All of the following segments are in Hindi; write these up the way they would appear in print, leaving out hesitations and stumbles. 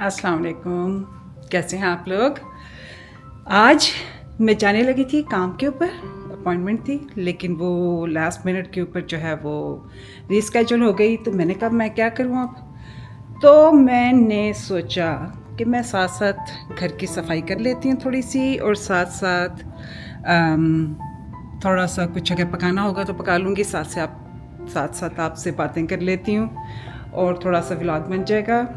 अस्सलाम वालेकुम। कैसे हैं आप लोग? आज मैं जाने लगी थी काम के ऊपर, अपॉइंटमेंट थी, लेकिन वो लास्ट मिनट के ऊपर जो है वो रीस्केड्यूल हो गई। तो मैंने कहा मैं क्या करूँ अब। तो मैंने सोचा कि मैं साथ साथ घर की सफाई कर लेती हूँ थोड़ी सी, और साथ साथ थोड़ा सा कुछ अगर पकाना होगा तो पका लूँगी, साथ साथ आपसे बातें कर लेती हूँ और थोड़ा सा व्लॉग बन जाएगा।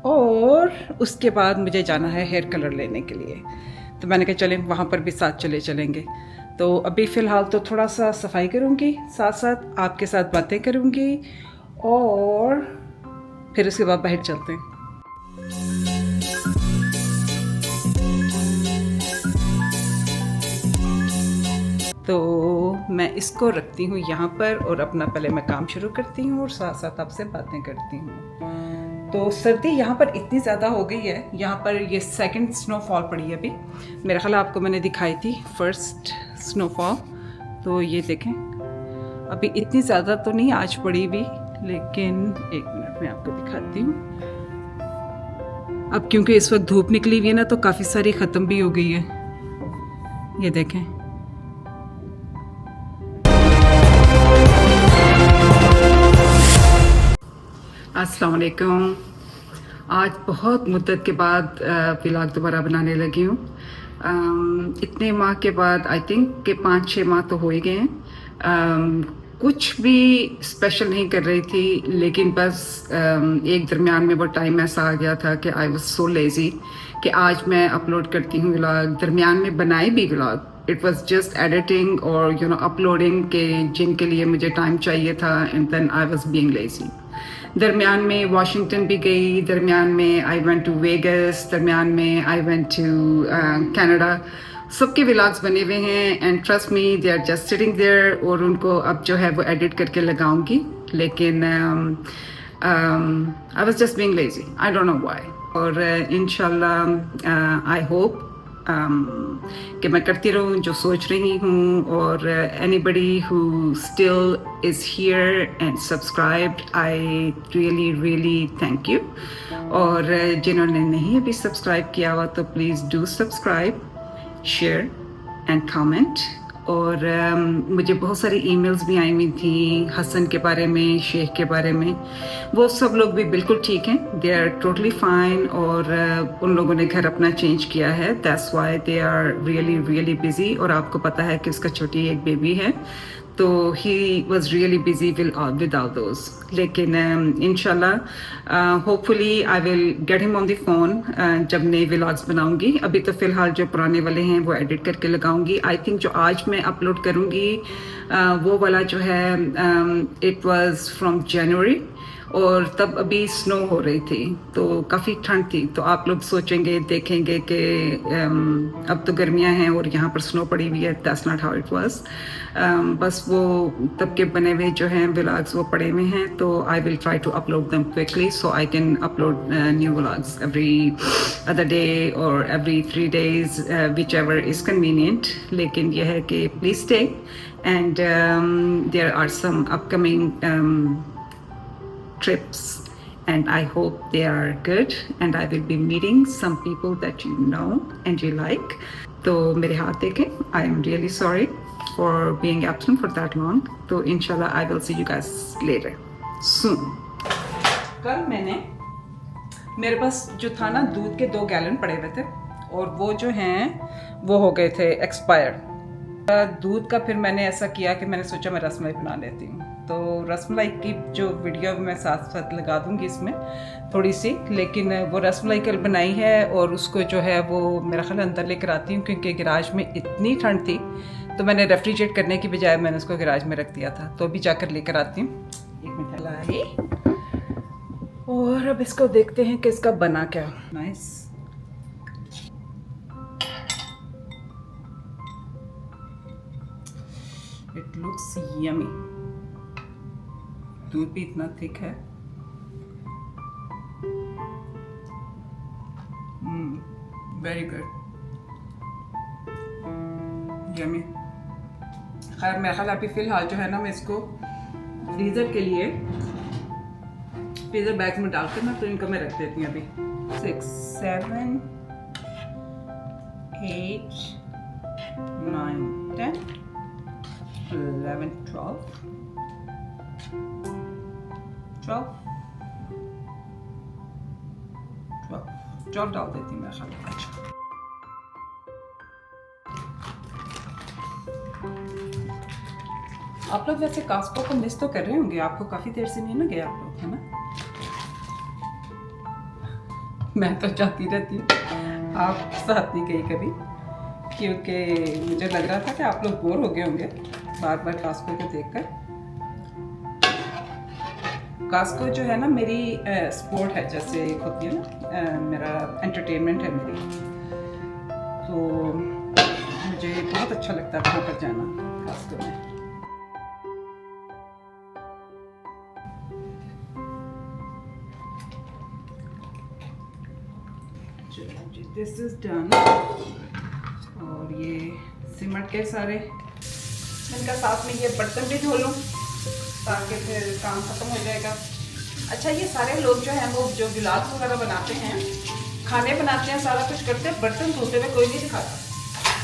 और उसके बाद मुझे जाना है हेयर कलर लेने के लिए, तो मैंने कहा चलें वहाँ पर भी साथ चलेंगे। तो अभी फ़िलहाल तो थोड़ा सा सफाई करूँगी, साथ साथ आपके साथ बातें करूँगी, और फिर उसके बाद बाहर चलते हैं। तो मैं इसको रखती हूँ यहाँ पर, और अपना पहले मैं काम शुरू करती हूँ और साथ साथ आपसे बातें करती हूँ। तो सर्दी यहाँ पर इतनी ज़्यादा हो गई है, यहाँ पर ये सेकंड स्नोफॉल पड़ी है अभी। मेरा ख्याल आपको मैंने दिखाई थी फर्स्ट स्नोफॉल, तो ये देखें अभी इतनी ज़्यादा तो नहीं आज पड़ी भी, लेकिन एक मिनट में आपको दिखाती हूँ। अब क्योंकि इस वक्त धूप निकली हुई है ना, तो काफ़ी सारी ख़त्म भी हो गई है। ये देखें, अस्सलाम वालेकुम। आज बहुत मुद्दत के बाद व्लॉग दोबारा बनाने लगी हूँ। इतने माह के बाद, आई थिंक कि 5-6 माह तो हो ही गए हैं। कुछ भी स्पेशल नहीं कर रही थी, लेकिन बस एक दरमियान में वो टाइम ऐसा आ गया था कि आई वाज सो लेज़ी कि आज मैं अपलोड करती हूँ व्लॉग। दरमियान में बनाए भी vlog, it was just editing और अपलोडिंग के जिनके लिए मुझे टाइम चाहिए था, and then I was being lazy. दरमियान में वाशिंगटन भी गई, दरमियान में आई वेंट टू वेगस, दरमियान में आई वेंट टू कनाडा। सबके व्लॉग्स बने हुए हैं, and trust me they are just sitting there, और उनको अब जो है वो एडिट करके लगाऊंगी। लेकिन I was just being lazy, I don't know why. और इंशाल्लाह आई होप कि मैं करती रहूँ जो सोच रही हूँ। और anybody who still is here and subscribed, I really really thank you. और जिन्होंने नहीं अभी सब्सक्राइब किया हुआ तो please do subscribe, share and comment. और मुझे बहुत सारी ईमेल्स भी आई हुई थी हसन के बारे में, शेख के बारे में। वो सब लोग भी बिल्कुल ठीक हैं, दे आर टोटली फाइन। और उन लोगों ने घर अपना चेंज किया है, that's why they are really really busy. और आपको पता है कि उसका छोटी एक बेबी है, तो he was really busy with all those. लेकिन इंशाल्लाह hopefully I will get him on the phone जब नए व्लॉग्स बनाऊंगी। अभी तो फिलहाल जो पुराने वाले हैं वो एडिट करके लगाऊंगी। आई थिंक जो आज मैं अपलोड करूंगी वो वाला जो है इट वाज फ्रॉम जनवरी, और तब अभी स्नो हो रही थी, तो काफ़ी ठंड थी। तो आप लोग सोचेंगे, देखेंगे कि अब तो गर्मियां हैं और यहाँ पर स्नो पड़ी हुई है। That's not how it was. बस वो तब के बने हुए जो हैं व्लॉग्स वो पड़े हुए हैं, तो I will try to upload them quickly so I can upload new vlogs every other day और every 3 days, whichever is convenient. लेकिन यह है कि please stay, and there are some upcoming trips, and I hope they are good, and I will be meeting some people that you know and you like. तो मेरे हाथ देखें, I am really sorry for being absent for that long. तो इंशाल्लाह I will see you guys later soon. कल मेरे पास जो था ना, दूध के 2 गैलन पड़े हुए थे, और वो जो हैं वो हो गए थे एक्सपायर्ड। दूध का फिर मैंने ऐसा किया कि मैंने सोचा मैं रसमलाई बना लेती हूँ। तो रसमलाई की जो वीडियो मैं साथ साथ लगा दूँगी इसमें थोड़ी सी, लेकिन वो रसमलाई कल बनाई है और उसको जो है वो मेरा ख्याल अंदर लेकर आती हूँ, क्योंकि गैराज में इतनी ठंड थी तो मैंने रेफ्रिजरेट करने की बजाय मैंने उसको गैराज में रख दिया था। तो अभी जाकर लेकर आती हूँ। 1 मिनट लाई, और अब इसको देखते हैं कि इसका बना क्या। नाइस। It looks yummy. दूध भी इतना थिक है। Very good, yummy. खैर मेरा ख्याल अभी फ़िलहाल जो है ना, मैं इसको फ्रीज़र के लिए फ्रीजर बैग में डाल के ना, तो इनको मैं रख देती हूँ अभी। 6 7 8 9 10 11 12 डाल देती हूँ मैं खाली। आप लोग वैसे कास्को को मिस तो कर रहे होंगे, आपको काफ़ी देर से नहीं ना गए आप लोग, है ना? मैं तो जाती रहती हूँ, आप साथ नहीं गई कभी, क्योंकि मुझे लग रहा था कि आप लोग बोर हो गए होंगे बार बार कास्को को देखकर। कास्को जो है ना मेरी स्पोर्ट है, जैसे एक होती है ना मेरा एंटरटेनमेंट है मेरी, तो मुझे बहुत अच्छा लगता है वहाँ पर जाना कास्को में। This is done. और ये सिमट के सारे इनका साथ में ये बर्तन भी धो लूँ ताकि फिर काम ख़त्म हो जाएगा। अच्छा, ये सारे लोग जो हैं वो जो गिलास वगैरह बनाते हैं, खाने बनाते हैं, सारा कुछ करते हैं, बर्तन धोते हुए कोई नहीं दिखाता।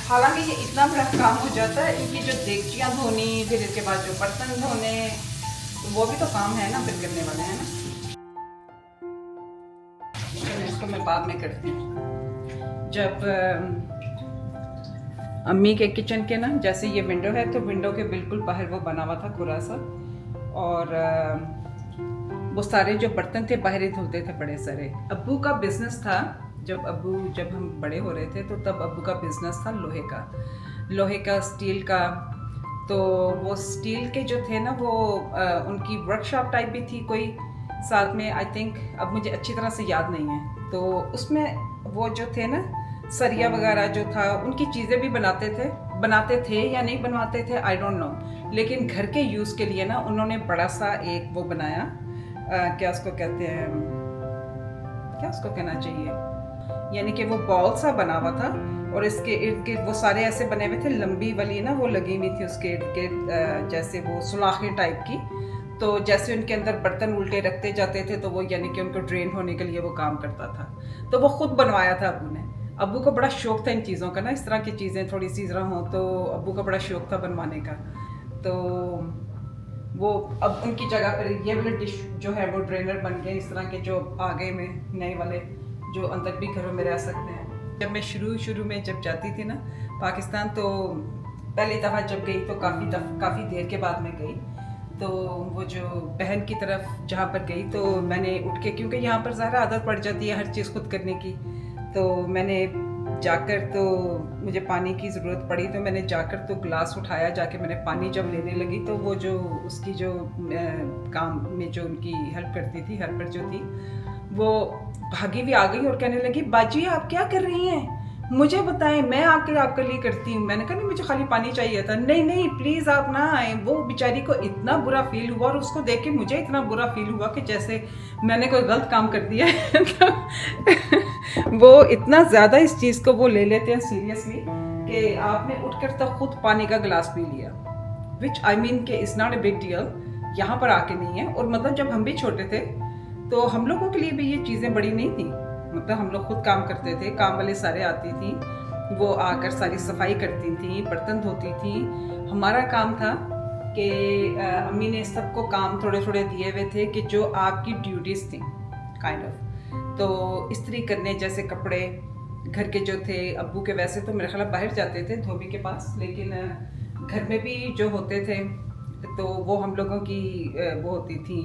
हालांकि ये इतना बड़ा काम हो जाता है, इनकी जो देगचियाँ धोनी, फिर इसके बाद जो बर्तन धोने, वो भी तो काम है ना फिर करने वाले, हैं ना। तो इसको मैं बाद में करती हूँ जब अम्मी के किचन के ना, जैसे ये विंडो है तो विंडो के बिल्कुल बाहर वो बना हुआ था खुला सा, और वो सारे जो बर्तन थे बाहर ही धुलते थे बड़े सारे। अब्बू का बिजनेस था, जब हम बड़े हो रहे थे तो तब अब्बू का बिजनेस था लोहे का स्टील का। तो वो स्टील के जो थे ना वो उनकी वर्कशॉप टाइप भी थी कोई साथ में, आई थिंक, अब मुझे अच्छी तरह से याद नहीं है। तो उसमें वो जो थे ना सरिया वगैरह जो था, उनकी चीज़ें भी बनाते थे या नहीं बनवाते थे, आई डोंट नो। लेकिन घर के यूज़ के लिए ना उन्होंने बड़ा सा एक वो बनाया, क्या उसको कहते हैं, क्या उसको कहना चाहिए, यानी कि वो बॉल सा बना हुआ था, और इसके इर्द गिर्द वो सारे ऐसे बने हुए थे, लंबी वाली ना वो लगी हुई थी उसके इर्द गिर्द, जैसे वो सुलाखें टाइप की। तो जैसे उनके अंदर बर्तन उल्टे रखते जाते थे तो वो यानी कि उनको ड्रेन होने के लिए वो काम करता था। तो वो खुद बनवाया था अब्बू ने। अब्बू को बड़ा शौक था इन चीज़ों का ना, इस तरह की चीज़ें थोड़ी सी ज़रा हों तो अब्बू का बड़ा शौक था बनवाने का। तो वो अब उनकी जगह पर ये वाले डिश जो है वो ड्रेनर बन गए, इस तरह के जो आगे में नए वाले जो अंदर भी घरों में रह सकते हैं। जब मैं शुरू में जब जाती थी ना पाकिस्तान, तो पहली दफ़ा जब गई तो काफ़ी देर के बाद मैं गई, तो वो जो बहन की तरफ जहाँ पर गई तो मैंने उठ के, क्योंकि यहाँ पर ज़्यादा आदत पड़ जाती है हर चीज़ खुद करने की, तो मैंने जाकर, तो मुझे पानी की ज़रूरत पड़ी तो मैंने जाकर तो गिलास उठाया, जाके मैंने पानी जब लेने लगी तो वो जो उसकी जो काम में जो उनकी हेल्प करती थी, हेल्पर जो थी, वो भागी भी आ गई और कहने लगी, बाजी आप क्या कर रही हैं, मुझे बताएं, मैं आकर आपके लिए करती हूँ। मैंने कहा नहीं, मुझे खाली पानी चाहिए था। नहीं प्लीज़ आप ना आए। वो बेचारी को इतना बुरा फील हुआ, और उसको देख के मुझे इतना बुरा फील हुआ कि जैसे मैंने कोई गलत काम कर दिया है। तो वो इतना ज़्यादा इस चीज़ को वो ले लेते हैं सीरियसली कि आपने उठकर तो खुद पानी का गिलास पी लिया, विच आई मीन कि it's not a big deal, यहाँ पर आके नहीं है। और मतलब जब हम भी छोटे थे तो हम लोगों के लिए भी ये चीज़ें बड़ी नहीं थी, मतलब हम लोग खुद काम करते थे, काम वाले सारे आती थी, वो आकर सारी सफाई करती थी, बर्तन धोती थी। हमारा काम था कि अम्मी ने सबको काम थोड़े दिए हुए थे कि जो आपकी ड्यूटीज़ थी काइंड ऑफ, तो इस्त्री करने जैसे कपड़े घर के जो थे। अब्बू के वैसे तो मेरे ख्याल बाहर जाते थे धोबी के पास, लेकिन घर में भी जो होते थे तो वो हम लोगों की वो होती थी,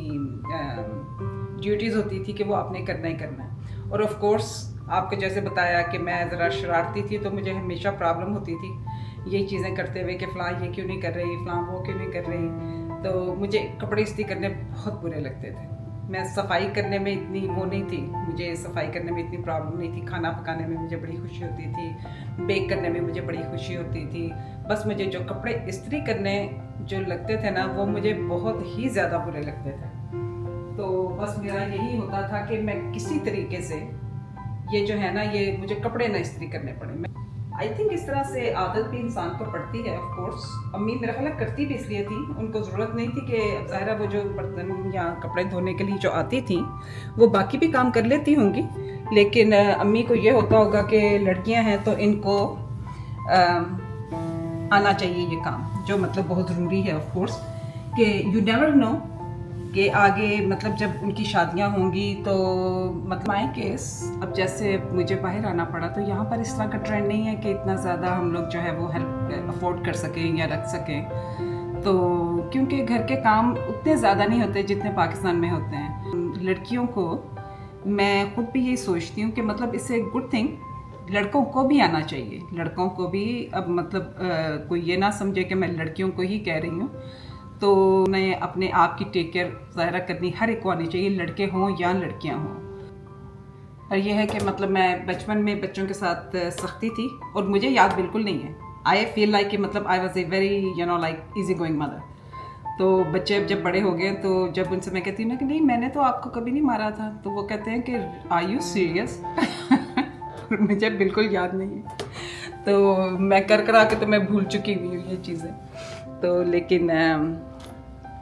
ड्यूटीज़ होती थी कि वो आपने करना ही करना है। और ऑफ कोर्स आपको जैसे बताया कि मैं ज़रा शरारती थी, तो मुझे हमेशा प्रॉब्लम होती थी ये चीज़ें करते हुए कि फ़लाँ ये क्यों नहीं कर रही, फ़लाँ वो क्यों नहीं कर रही। तो मुझे कपड़े इस्त्री करने बहुत बुरे लगते थे। मैं सफाई करने में इतनी वो नहीं थी, मुझे सफाई करने में इतनी प्रॉब्लम नहीं थी। खाना पकाने में मुझे बड़ी खुशी होती थी, बेक करने में मुझे बड़ी खुशी होती थी। बस मुझे जो कपड़े इस्त्री करने जो लगते थे ना, वो मुझे बहुत ही ज़्यादा बुरे लगते थे। तो बस मेरा यही होता था कि मैं किसी तरीके से ये जो है ना, ये मुझे कपड़े ना इस्त्री करने पड़े। आई थिंक इस तरह से आदत भी इंसान को पड़ती है ऑफ कोर्स। अम्मी मेरा ख्याल है करती भी इसलिए थी, उनको ज़रूरत नहीं थी कि ज़ाहिर है वो जो बर्तन या कपड़े धोने के लिए जो आती थी वो बाकी भी काम कर लेती होंगी, लेकिन अम्मी को ये होता होगा कि लड़कियां हैं तो इनको आना चाहिए ये काम, जो मतलब बहुत ज़रूरी है ऑफ कोर्स, कि यू नेवर नो कि आगे मतलब जब उनकी शादियां होंगी तो मतलब माई केस अब जैसे मुझे बाहर आना पड़ा तो यहाँ पर इस तरह का ट्रेंड नहीं है कि इतना ज़्यादा हम लोग जो है वो हेल्प अफोर्ड कर सकें या रख सकें, तो क्योंकि घर के काम उतने ज़्यादा नहीं होते जितने पाकिस्तान में होते हैं। लड़कियों को मैं खुद भी यही सोचती हूँ कि मतलब इससे गुड थिंग लड़कों को भी आना चाहिए, लड़कों को भी। अब मतलब कोई ये ना समझे कि मैं लड़कियों को ही कह रही हूँ, तो उन्हें अपने आप की टेक केयर ज़ाहिर करनी हर एक को आनी चाहिए, लड़के हों या लड़कियां हों। और यह है कि मतलब मैं बचपन में बच्चों के साथ सख्ती थी और मुझे याद बिल्कुल नहीं है। आई फील लाइक कि मतलब I was a very like easy going mother. तो बच्चे जब बड़े हो गए तो जब उनसे मैं कहती हूँ ना कि नहीं मैंने तो आपको कभी नहीं मारा था, तो वो कहते हैं कि आर यू सीरियस? मुझे बिल्कुल याद नहीं है, तो मैं कर के तो मैं भूल चुकी हुई हूँ ये चीज़ें। तो लेकिन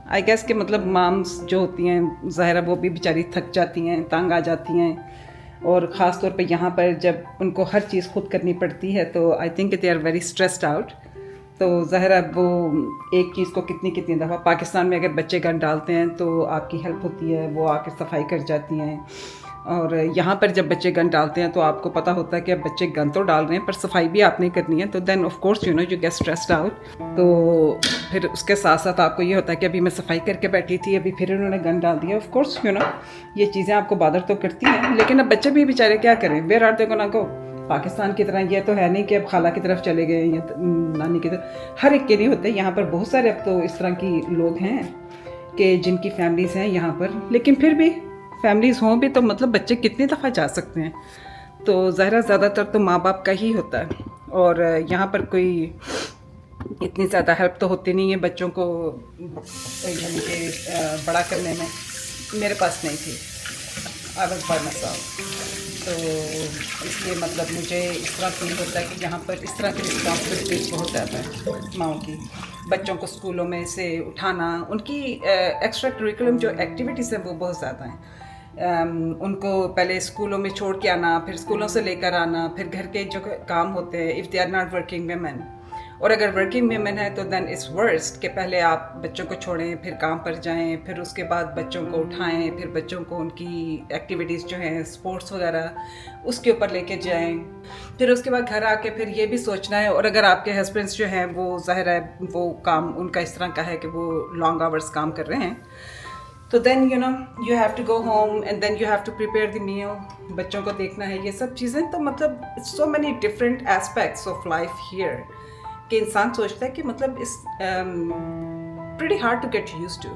आई गेस कि मतलब माम्स जो होती हैं ज़ाहिर वो भी बेचारी थक जाती हैं, तंग आ जाती हैं, और ख़ास तौर पे यहाँ पर जब उनको हर चीज़ खुद करनी पड़ती है तो I think they are very stressed out. तो ज़ाहिर वो एक चीज़ को कितनी दफ़ा पाकिस्तान में अगर बच्चे गन डालते हैं तो आपकी हेल्प होती है, वो आकर सफाई कर जाती हैं, और यहाँ पर जब बच्चे गन डालते हैं तो आपको पता होता है कि अब बच्चे गन तो डाल रहे हैं पर सफाई भी आपने करनी है, तो then of course you get stressed out. तो फिर उसके साथ साथ आपको ये होता है कि अभी मैं सफाई करके बैठी थी, अभी फिर उन्होंने गन डाल दिया। ऑफ कोर्स ये चीज़ें आपको बादर तो करती हैं, लेकिन अब बच्चे भी बेचारे क्या करें, where are they gonna go. Pakistan की तरह ये तो है नहीं कि अब खाला की तरफ चले गए या नानी की तरफ, हर एक के नहीं होते। यहाँ पर बहुत सारे अब तो इस तरह की लोग हैं कि जिनकी फैमिलीज़ हैं यहाँ पर, लेकिन फिर भी फैमिलीज़ हों भी तो मतलब बच्चे कितनी दफ़ा जा सकते हैं, तो ज़ाहिर ज़्यादातर तो माँ बाप का ही होता है। और यहाँ पर कोई इतनी ज़्यादा हेल्प तो होती नहीं है बच्चों को यानी कि बड़ा करने में, मेरे पास नहीं थी, I was by my self. तो इसलिए मतलब मुझे इस तरह फील होता है कि यहाँ पर इस तरह की रिस्पॉन्सिबिलिटीज़ बहुत ज़्यादा है माओं की। बच्चों को स्कूलों में से उठाना, उनकी एक्स्ट्रा करिकुलम जो एक्टिविटीज़ हैं वो बहुत ज़्यादा हैं। उनको पहले स्कूलों में छोड़ के आना, फिर स्कूलों से लेकर आना, फिर घर के जो काम होते हैं if they are not working women, और अगर वर्किंग वेमेन है तो देन इट्स वर्स्ट कि पहले आप बच्चों को छोड़ें, फिर काम पर जाएं, फिर उसके बाद बच्चों को उठाएं, फिर बच्चों को उनकी एक्टिविटीज़ जो हैं स्पोर्ट्स वगैरह उसके ऊपर लेके जाएं, फिर उसके बाद घर आके फिर ये भी सोचना है। और अगर आपके हस्बैंड्स जो हैं वो ज़ाहिर है वो काम उनका इस तरह का है कि वो लॉन्ग आवर्स काम कर रहे हैं, तो then you have to go home and then you have to prepare the meal, बच्चों को देखना है, ये सब चीज़ें। तो मतलब so many different aspects of life here कि इंसान सोचता है कि मतलब is pretty hard to get used to.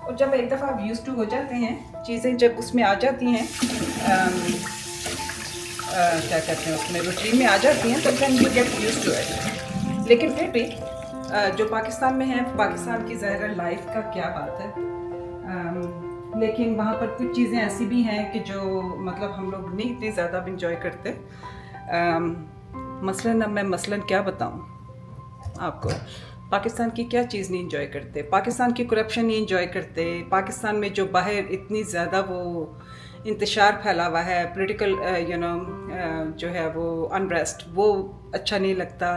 और जब एक दफ़ा आप यूज्ड टू हो जाते हैं, चीज़ें जब उसमें आ जाती हैं, क्या कहते हैं उसमें रूटीन में आ जाती हैं, तो then you get used to it. लेकिन फिर भी जो पाकिस्तान में है, पाकिस्तान की ज़ाहिर लाइफ का क्या बात है, लेकिन वहाँ पर कुछ चीज़ें ऐसी भी हैं कि जो मतलब हम लोग नहीं इतनी ज़्यादा इंजॉय करते। मसलन अब मैं मसलन क्या बताऊँ आपको, पाकिस्तान की क्या चीज़ नहीं इंजॉय करते, पाकिस्तान की करप्शन नहीं इंजॉय करते, पाकिस्तान में जो बाहर इतनी ज़्यादा वो इंतशार फैला हुआ है, पॉलिटिकल जो है वो अनरेस्ट, वो अच्छा नहीं लगता।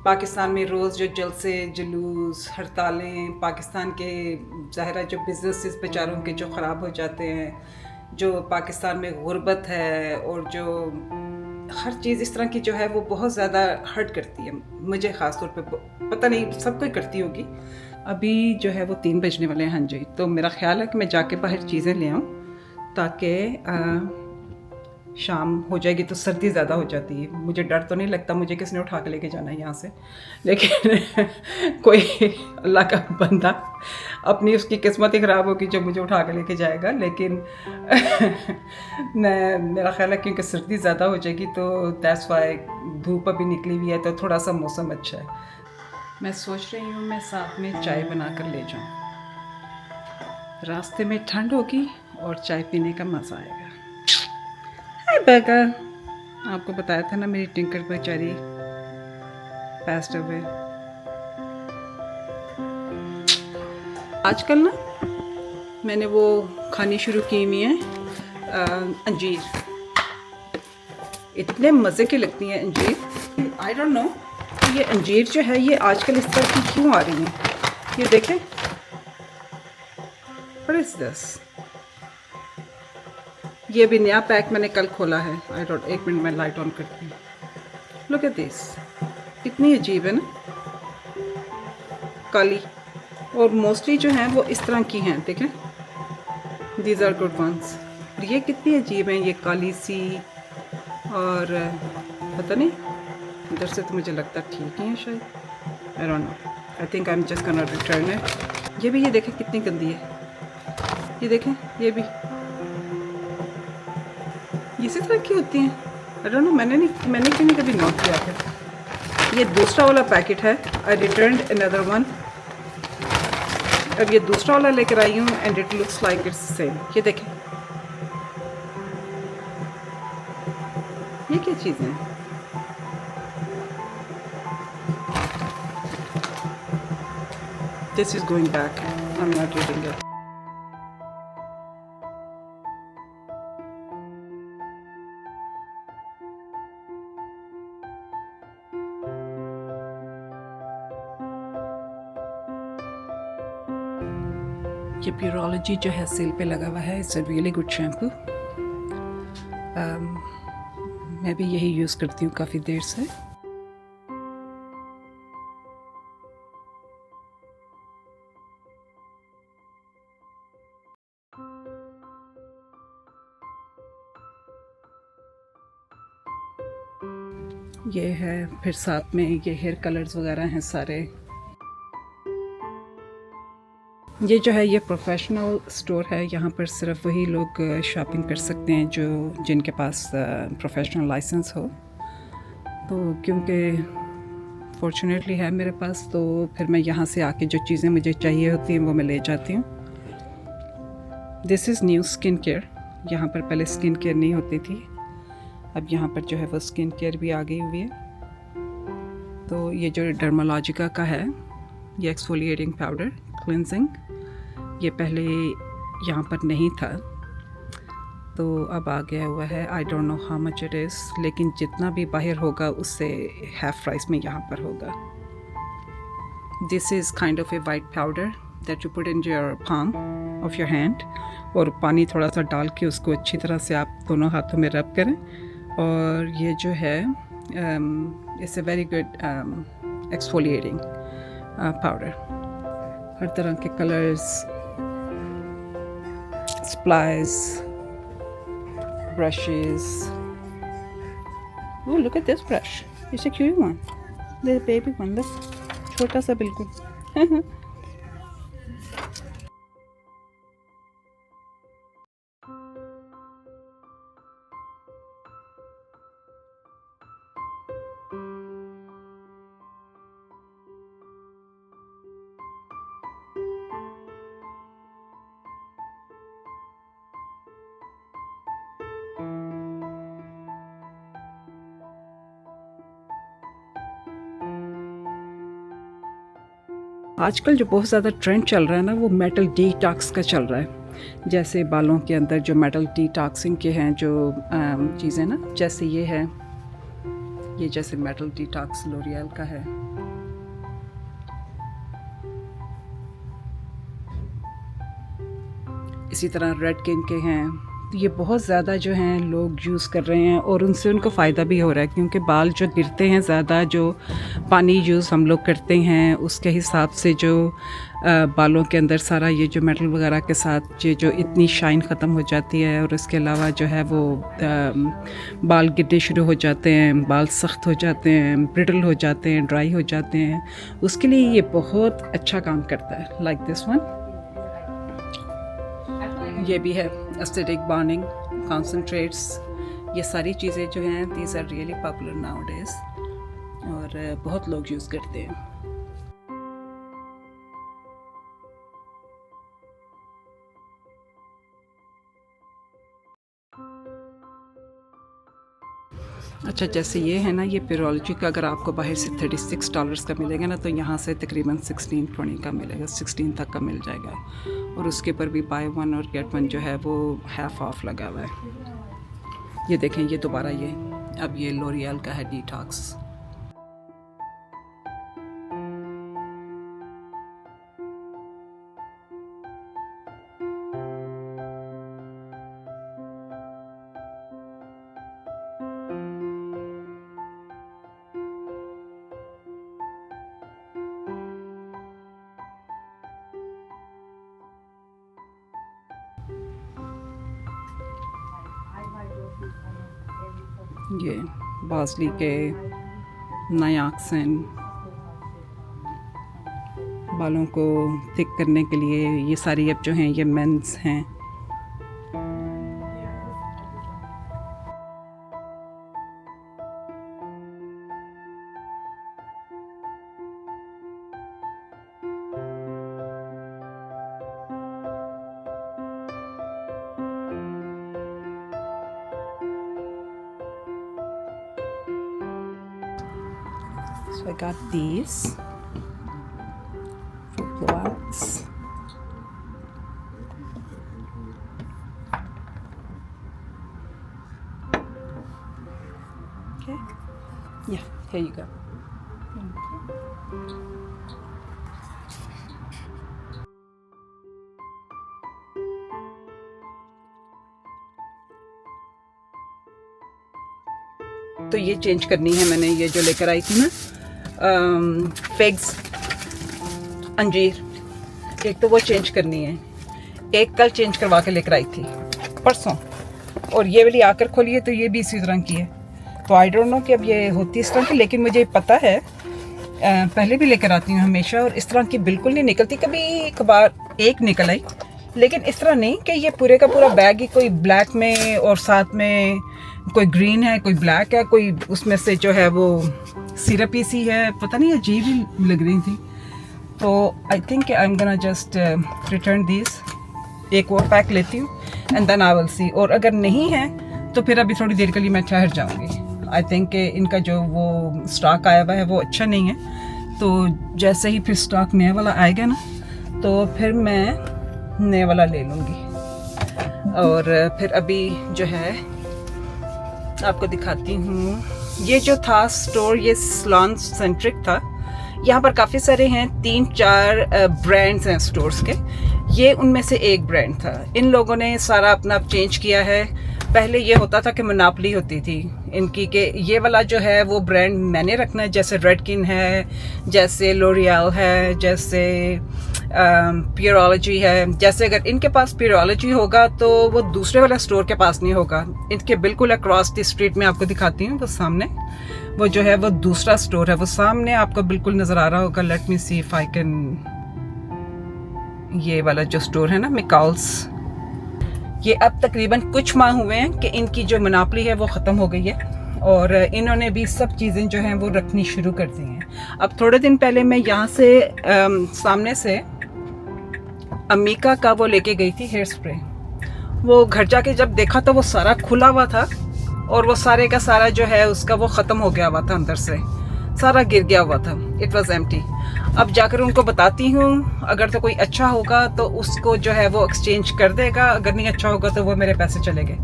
पाकिस्तान में रोज़ जो जलसे जुलूस हड़तालें, पाकिस्तान के ज़ाहिर जो बिजनेसेस बेचारों के जो ख़राब हो जाते हैं, जो पाकिस्तान में गुर्बत है, और जो हर चीज़ इस तरह की जो है वो बहुत ज़्यादा हर्ट करती है मुझे ख़ास तौर पे, पता नहीं सब कोई करती होगी। अभी जो है वो 3 बजने वाले हैं, हाँ जी, तो मेरा ख्याल है कि मैं जाके बाहर चीज़ें ले आऊँ ताकि शाम हो जाएगी तो सर्दी ज़्यादा हो जाती है। मुझे डर तो नहीं लगता मुझे किसने उठा के लेके जाना है यहाँ से, लेकिन कोई अल्लाह का बंदा अपनी उसकी किस्मत ही ख़राब होगी जो मुझे उठा के लेके जाएगा। लेकिन मेरा ख्याल है क्योंकि सर्दी ज़्यादा हो जाएगी तो दैट्स वाई, धूप अभी निकली हुई है तो थोड़ा सा मौसम अच्छा है। मैं सोच रही हूँ मैं साथ में चाय बना कर ले जाऊँ, रास्ते में ठंड होगी और चाय पीने का मज़ा आएगा। हाय बर्गर। आपको बताया था ना मेरी टिंकर बेचारी पास्ट अवे। आजकल ना मैंने वो खानी शुरू की हुई है अंजीर। इतने मज़े की लगती हैं अंजीर। आई डोंट नो ये अंजीर जो है ये आजकल इस तरह की क्यों आ रही हैं। ये देखें, व्हाट इज़ दिस। ये भी नया पैक मैंने कल खोला है। आई डोंट, एक मिनट में लाइट ऑन करती हूँ। लुक एट दिस, कितनी अजीब है ना, काली। और मोस्टली जो हैं वो इस तरह की हैं, देखें, दीज आर गुड वंस। ये कितनी अजीब हैं, ये काली सी, और पता नहीं, इधर से तो मुझे लगता ठीक ही है शायद। I don't know, I think I am just gonna return it. ये भी, ये देखें कितनी गंदी है। ये देखें, ये भी इसी तरह की होती हैं। आई डोंट नो, मैंने क्यों नहीं कभी नोट किया था। ये दूसरा वाला पैकेट है। आई रिटर्न्ड अनदर वन। अब ये दूसरा वाला लेकर आई हूँ and it looks like it's same. ये देखें, ये क्या चीज़ें हैं। This is going back, I am not reading it. ये प्योरोलॉजी जो है सेल पे लगा हुआ है। It's a really good shampoo. मैं भी यही यूज़ करती हूँ काफ़ी देर से। ये है, फिर साथ में ये हेयर कलर्स वगैरह हैं सारे। ये जो है ये प्रोफेशनल स्टोर है। यहाँ पर सिर्फ वही लोग शॉपिंग कर सकते हैं जो जिनके पास प्रोफेशनल लाइसेंस हो। तो क्योंकि फॉर्चुनेटली है मेरे पास, तो फिर मैं यहाँ से आके जो चीज़ें मुझे चाहिए होती हैं वो मैं ले जाती हूँ। This is new skin care. यहाँ पर पहले स्किन केयर नहीं होती थी, अब यहाँ पर जो है वो स्किन केयर भी आ गई हुई है। तो ये जो डर्मालॉजिका का है, ये एक्सफोलिएटिंग पाउडर क्लिनजिंग, ये पहले यहाँ पर नहीं था, तो अब आ गया हुआ है। I don't know how much it is, लेकिन जितना भी बाहर होगा उससे हाफ प्राइस में यहाँ पर होगा। This is kind of A white powder that you put in your palm of your hand, और पानी थोड़ा सा डाल के उसको अच्छी तरह से आप दोनों हाथों में रब करें। और ये जो है it's a very good exfoliating powder. हर तरह के कलर्स, स्प्लाइस, brushes. Oh, look at this brush. It's a cute one. The baby one. Look, छोटा सा बिल्कुल। आजकल जो बहुत ज़्यादा ट्रेंड चल रहा है ना, वो मेटल डिटॉक्स का चल रहा है। जैसे बालों के अंदर जो मेटल डिटॉक्सिंग के हैं जो चीज़ें ना, जैसे ये है, ये जैसे मेटल डिटॉक्स लोरियल का है। इसी तरह रेड किंग के हैं। ये बहुत ज़्यादा जो हैं लोग यूज़ कर रहे हैं, और उनसे उनको फ़ायदा भी हो रहा है, क्योंकि बाल जो गिरते हैं ज़्यादा, जो पानी यूज़ हम लोग करते हैं उसके हिसाब से जो बालों के अंदर सारा ये जो मेटल वगैरह के साथ ये जो इतनी शाइन ख़त्म हो जाती है, और इसके अलावा जो है वो बाल गिरने शुरू हो जाते हैं, बाल सख्त हो जाते हैं, ब्रिटल हो जाते हैं, ड्राई हो जाते हैं। उसके लिए ये बहुत अच्छा काम करता है। लाइक दिस वन, ये भी है एस्थेटिक बॉन्डिंग कॉन्सेंट्रेट्स। ये सारी चीज़ें जो हैं these are really popular nowadays, और बहुत लोग यूज़ करते हैं। अच्छा, जैसे ये है ना, ये पिरोलॉजी का अगर आपको बाहर से $36 का मिलेगा ना, तो यहाँ से तकरीबन 16-20 का मिलेगा, 16 तक का मिल जाएगा। और उसके ऊपर भी बाय वन और गेट वन जो है वो हाफ ऑफ लगा हुआ है। ये देखें, ये दोबारा ये अब ये लोरियल का है डिटॉक्स। ये बाजली के नायाक्सन बालों को थिक करने के लिए, ये सारी अब जो हैं ये मेंस हैं। So I got these for blowout. Okay. Yeah, here you go. तो ये चेंज करनी है मैंने, ये जो लेकर आई थी ना फिग्स, अंजीर, एक तो वो चेंज करनी है, एक कल चेंज करवा के लेकर आई थी परसों, और ये वाली आकर खोली है तो ये भी इसी तरह की है। तो आई डोंट नो कि अब ये होती है इस तरह की, लेकिन मुझे पता है पहले भी लेकर आती हूँ हमेशा, और इस तरह की बिल्कुल नहीं निकलती। कभी कभार एक निकल आई, लेकिन इस तरह नहीं कि ये पूरे का पूरा बैग ही कोई ब्लैक में और साथ में कोई ग्रीन है, कोई ब्लैक है, कोई उसमें से जो है वो सिरपी सी है, पता नहीं, अजीब ही लग रही थी। तो I think I am gonna just return this, एक और पैक लेती हूँ and then I will see. और अगर नहीं है तो फिर अभी थोड़ी देर के लिए मैं ठहर जाऊँगी। आई थिंक इनका जो वो स्टॉक आया हुआ है वो अच्छा नहीं है, तो जैसे ही फिर स्टॉक नया वाला आएगा ना, तो फिर मैं नया वाला ले लूँगी। और फिर अभी जो है आपको दिखाती हूँ, ये जो था स्टोर, ये सैलून सेंट्रिक था। यहाँ पर काफ़ी सारे हैं, 3-4 ब्रांड्स हैं स्टोर्स के, ये उनमें से एक ब्रांड था। इन लोगों ने सारा अपना चेंज किया है। पहले ये होता था कि मोनोपोली होती थी इनकी, कि ये वाला जो है वो ब्रांड मैंने रखना है, जैसे रेडकिन है, जैसे लोरियल है, जैसे प्योरोलॉजी है। जैसे अगर इनके पास प्योरोलॉजी होगा तो वो दूसरे वाला स्टोर के पास नहीं होगा। इनके बिल्कुल अक्रॉस द स्ट्रीट में आपको दिखाती हूँ, वो सामने वो जो है वो दूसरा स्टोर है, वो सामने आपको बिल्कुल नज़र आ रहा होगा। Let me see if I can, ये वाला जो स्टोर है ना मिकाउल्स, ये अब तकरीबन कुछ माह हुए हैं कि इनकी जो मोनोपोली है वो ख़त्म हो गई है, और इन्होंने भी सब चीज़ें जो हैं वो रखनी शुरू कर दी हैं। अब थोड़े दिन पहले मैं यहाँ से सामने से अमीका का वो लेके गई थी हेयर स्प्रे, वो घर जाके जब देखा तो वो सारा खुला हुआ था, और वो सारे का सारा जो है उसका वो ख़त्म हो गया हुआ था, अंदर से सारा गिर गया हुआ था, इट वॉज एम्प्टी। अब जाकर उनको बताती हूँ, अगर तो कोई अच्छा होगा तो उसको जो है वो एक्सचेंज कर देगा, अगर नहीं अच्छा होगा तो वो मेरे पैसे चले गए।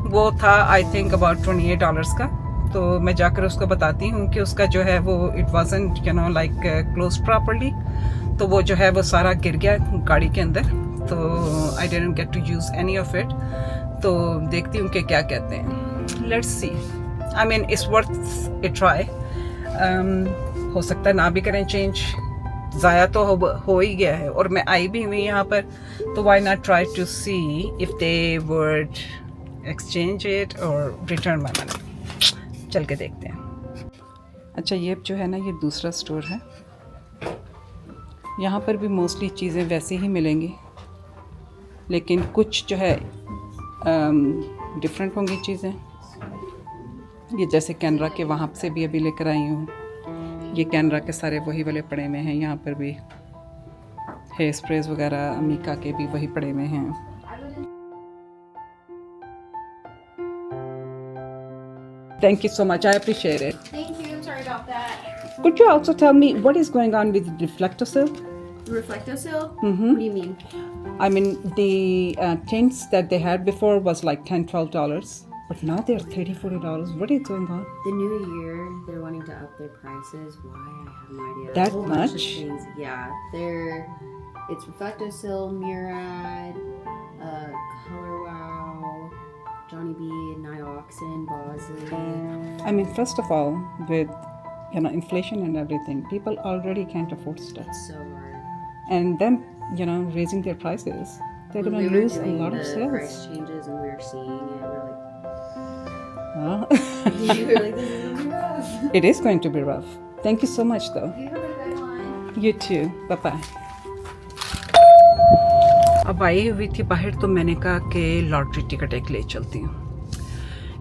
वो था आई थिंक अबाउट $28 का। तो मैं जाकर उसको बताती हूँ कि उसका जो है वो it wasn't you know like close properly, तो वो जो है वो सारा गिर गया गाड़ी के अंदर, तो I didn't get to use any of it. तो देखती हूँ कि क्या कहते हैं, let's see, I mean it's worth a try. हो सकता है ना भी करें चेंज, ज़ाया तो हो ही गया है, और मैं आई भी हुई यहाँ पर, तो why not try to see if they would exchange it और रिटर्न माय मनी। चल के देखते हैं। अच्छा, ये जो है ना ये दूसरा स्टोर है, यहाँ पर भी मोस्टली चीज़ें वैसे ही मिलेंगी, लेकिन कुछ जो है डिफरेंट होंगी चीज़ें। ये जैसे कैनरा के वहाँ से भी अभी लेकर आई हूँ, ये कैनरा के सारे वही वाले पड़े में हैं। यहाँ पर भी हेयर स्प्रेज वगैरह अमीका के भी वही पड़े में हैं। Thank you so much. I appreciate it. Thank you. Sorry about that. Could you also tell me what is going on with the Reflectosil? Reflectosil? What do you mean? I mean, the tints that they had before was like $10-12, but now they're $30-40. What is going on? The new year, they're wanting to up their prices. Why? I have no idea. That A whole bunch much? of things. Yeah, it's Reflectosil, Murad, Color Wow, Johnny B, Nioxin, Bosley. I mean, first of all, with inflation and everything, people already can't afford stuff, It's so hard. and them raising their prices, they're When gonna we were lose a doing lot of the sales. price changes and we were seeing it, we're Huh? like, you were like, this is gonna be rough. It is going to be rough. Thank you so much, though. You have a good one. You too. Bye bye. अब आई हुई थी बाहर तो मैंने कहा कि लॉटरी टिकट एक ले चलती हूँ।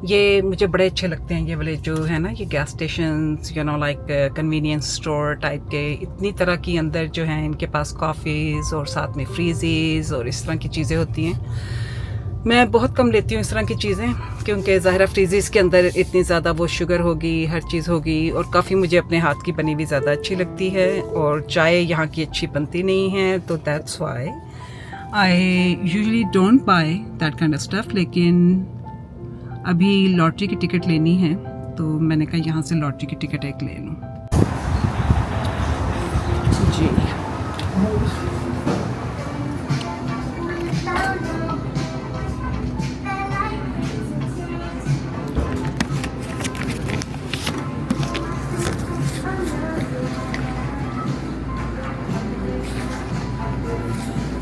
ये मुझे बड़े अच्छे लगते हैं ये वाले जो है ना, ये gas stations like convenience store type के, इतनी तरह की अंदर जो है इनके पास कॉफ़ीज़ और साथ में फ्रीज़ीज़ और इस तरह की चीज़ें होती हैं। मैं बहुत कम लेती हूँ इस तरह की चीज़ें, क्योंकि ज़ाहिर फ्रीज़ीज़ के अंदर इतनी ज़्यादा वो शुगर होगी, हर चीज़ होगी, और काफ़ी मुझे अपने हाथ की बनी हुई ज़्यादा अच्छी लगती है, और चाय यहाँ की अच्छी बनती नहीं है, तो that's why I usually don't by that kind of stuff. लेकिन अभी लॉटरी की टिकट लेनी है, तो मैंने कहा यहाँ से लॉटरी की टिकट एक ले लूँ जी।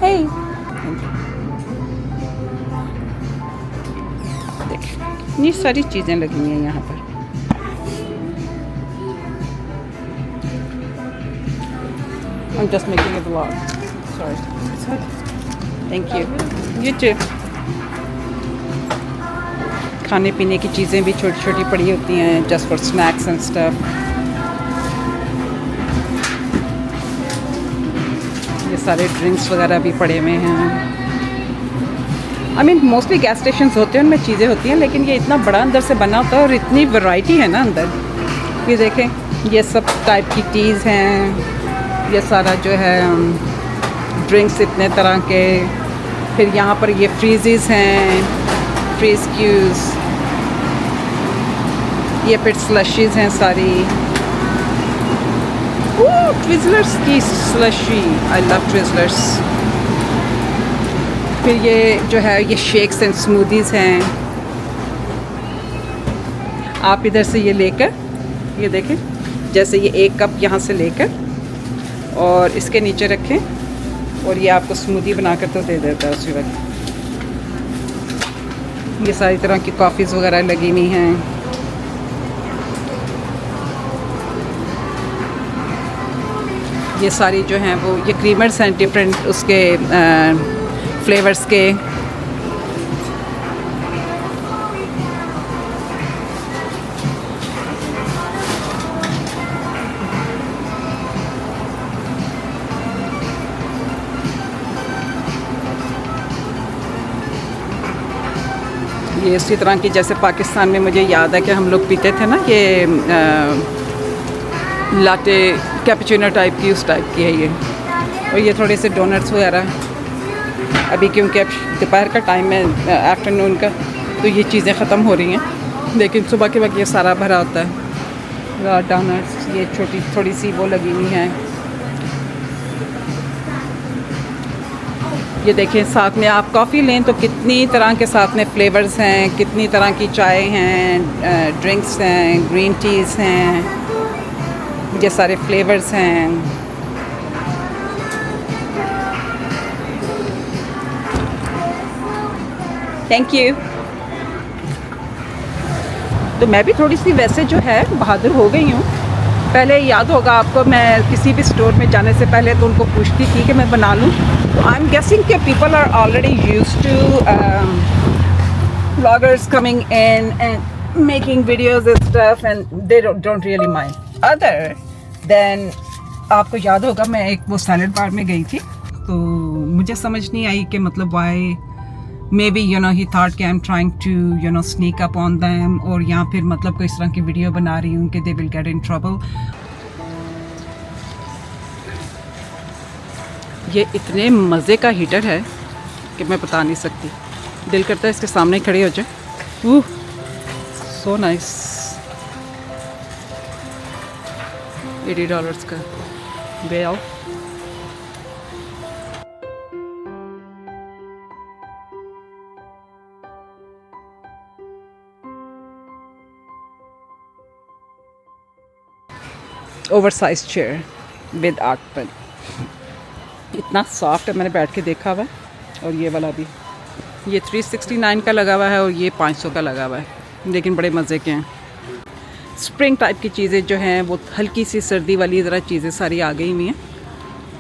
Hey. देखिए ये सारी चीज़ें लगी हुई हैं यहाँ पर। I'm just making a vlog. Sorry. Thank you. You too. खाने पीने की चीज़ें भी छोटी छोटी पड़ी होती हैं, just for snacks and stuff. ये सारे ड्रिंक्स वगैरह भी पड़े हुए हैं। I mean mostly gas station होते हैं, उनमें चीज़ें होती हैं, लेकिन ये इतना बड़ा अंदर से बना होता है और इतनी वैरायटी है ना अंदर। ये देखें, ये सब टाइप की टीज़ हैं, ये सारा जो है ड्रिंक्स इतने तरह के, फिर यहाँ पर ये फ्रीज़ेस हैं, फ्रीज़ क्यूज़, ये फिर स्लशीज़ हैं सारी। ट्विज़लर्स की स्लशी, आई लव ट्विज़लर्स। फिर ये जो है ये शेक्स एंड स्मूदीज़ हैं। आप इधर से ये लेकर, ये देखें, जैसे ये एक कप यहाँ से लेकर और इसके नीचे रखें, और ये आपको स्मूदी बनाकर तो दे देता है उसी वक्त। ये सारी तरह की कॉफ़ीज़ वगैरह लगी हुई हैं। ये सारी जो हैं वो ये क्रीमर्स हैं डिफरेंट उसके फ्लेवर्स के। ये इसी तरह की, जैसे पाकिस्तान में मुझे याद है कि हम लोग पीते थे ना, ये लाटे कैपुचिनो टाइप की, उस टाइप की है ये। और ये थोड़े से डोनट्स वगैरह, अभी क्योंकि अब दोपहर का टाइम है, आफ्टरनून का, तो ये चीज़ें ख़त्म हो रही हैं, लेकिन सुबह के वक्त ये सारा भरा होता है। डोनट्स ये छोटी थोड़ी सी वो लगी हुई हैं। ये देखें, साथ में आप कॉफ़ी लें तो कितनी तरह के साथ में फ्लेवर्स हैं, कितनी तरह की चाय हैं, ड्रिंक्स हैं, ग्रीन टीज़ हैं, ये सारे फ्लेवर्स हैं। Thank you. तो मैं भी थोड़ी सी वैसे जो है बहादुर हो गई हूँ। पहले याद होगा आपको, मैं किसी भी स्टोर में जाने से पहले तो उनको पूछती थी कि मैं बना लूँ। तो आई एम गेसिंग कि people are already used to bloggers coming in and making videos and stuff, and they don't really mind. Other than आपको याद होगा मैं एक वो सैलड बार में गई थी, तो मुझे समझ नहीं आई कि मतलब why may be you know he thought कि I am trying to you know sneak up on them, और या फिर मतलब कोई इस तरह की वीडियो बना रही हूँ कि they will get in trouble. ये इतने मज़े का हीटर है कि मैं बता नहीं सकती, दिल करता है इसके सामने खड़े हो जाए। सो नाइस। $80 का बेल। Oversize chair with arc pen, इतना सॉफ्ट है, मैंने बैठ के देखा हुआ है। और ये वाला भी, ये 369 का लगा हुआ है और ये 500 का लगा हुआ है, लेकिन बड़े मज़े के हैं। स्प्रिंग टाइप की चीज़ें जो हैं वो हल्की सी सर्दी वाली ज़रा चीज़ें सारी आ गई हुई हैं,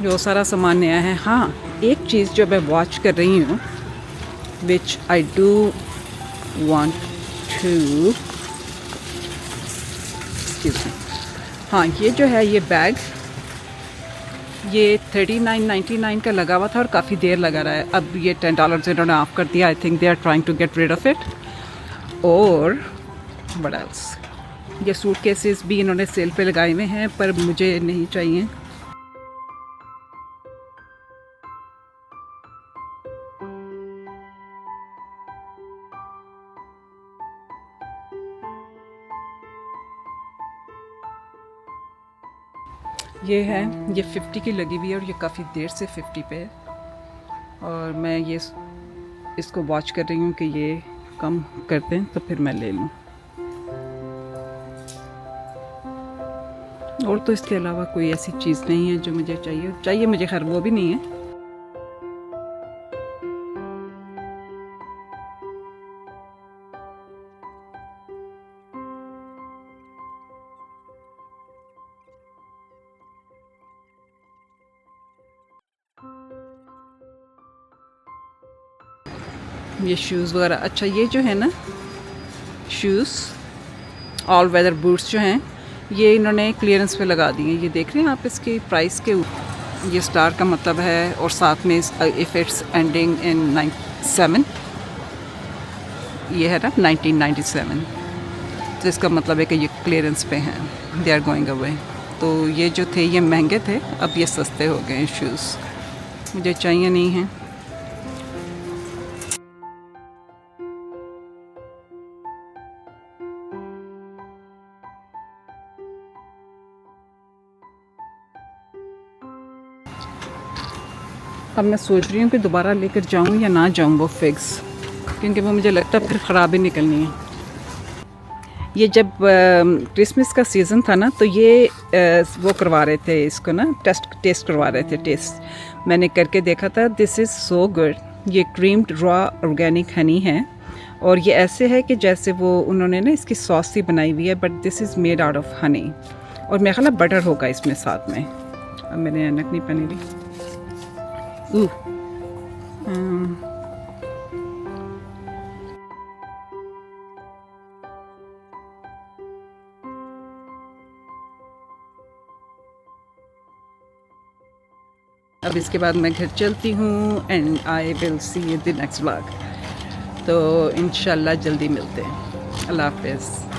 जो सारा सामान नया है। हाँ, एक चीज़ जो मैं वॉच कर रही हूँ विच आई डू वांट टू, हाँ, ये जो है ये बैग, ये 39.99 का लगा हुआ था और काफ़ी देर लगा रहा है। अब ये $10 इन्होंने ऑफ कर दिया। I think they are trying to get rid of it. और व्हाट एल्स, ये सूट केसेस भी इन्होंने सेल पे लगाए हुए हैं, पर मुझे नहीं चाहिए। ये है, ये 50 की लगी हुई है और ये काफ़ी देर से 50 पे है, और मैं ये इसको वॉच कर रही हूँ कि ये कम करते हैं तो फिर मैं ले लूँ। और तो इसके अलावा कोई ऐसी चीज़ नहीं है जो मुझे चाहिए मुझे, खैर वो भी नहीं है। ये शूज़ वगैरह, अच्छा ये जो है ना शूज़ ऑल वेदर बूट्स जो हैं, ये इन्होंने क्लियरेंस पे लगा दिए। ये देख रहे हैं आप इसकी प्राइस के, ये स्टार का मतलब है, और साथ में इफ़ इट्स एंडिंग इन 97, ये है ना 1997, तो इसका मतलब है कि ये क्लियरेंस पे हैं, दे आर गोइंग अवे। तो ये जो थे ये महंगे थे, अब ये सस्ते हो गए हैं शूज़, मुझे चाहिए नहीं हैं। अब मैं सोच रही हूँ कि दोबारा लेकर जाऊँ या ना जाऊँ वो फिग्स, क्योंकि वो मुझे लगता है फिर ख़राब ही निकलनी है। ये जब क्रिसमस का सीज़न था ना, तो ये वो करवा रहे थे इसको ना, टेस्ट करवा रहे थे। टेस्ट मैंने करके देखा था, दिस इज़ सो गुड। ये क्रीम्ड रॉ ऑर्गेनिक हनी है, और ये ऐसे है कि जैसे वो उन्होंने ना इसकी सॉस सी बनाई हुई है, but this is made out of honey, और मेरा ख्याल बटर होगा इसमें साथ में। अब मैंने ऐनक नहीं पहनी हुई। अब इसके बाद मैं घर चलती हूँ, and I will C you the next vlog. तो इंशाल्लाह जल्दी मिलते हैं। अल्लाह हाफ़िज़।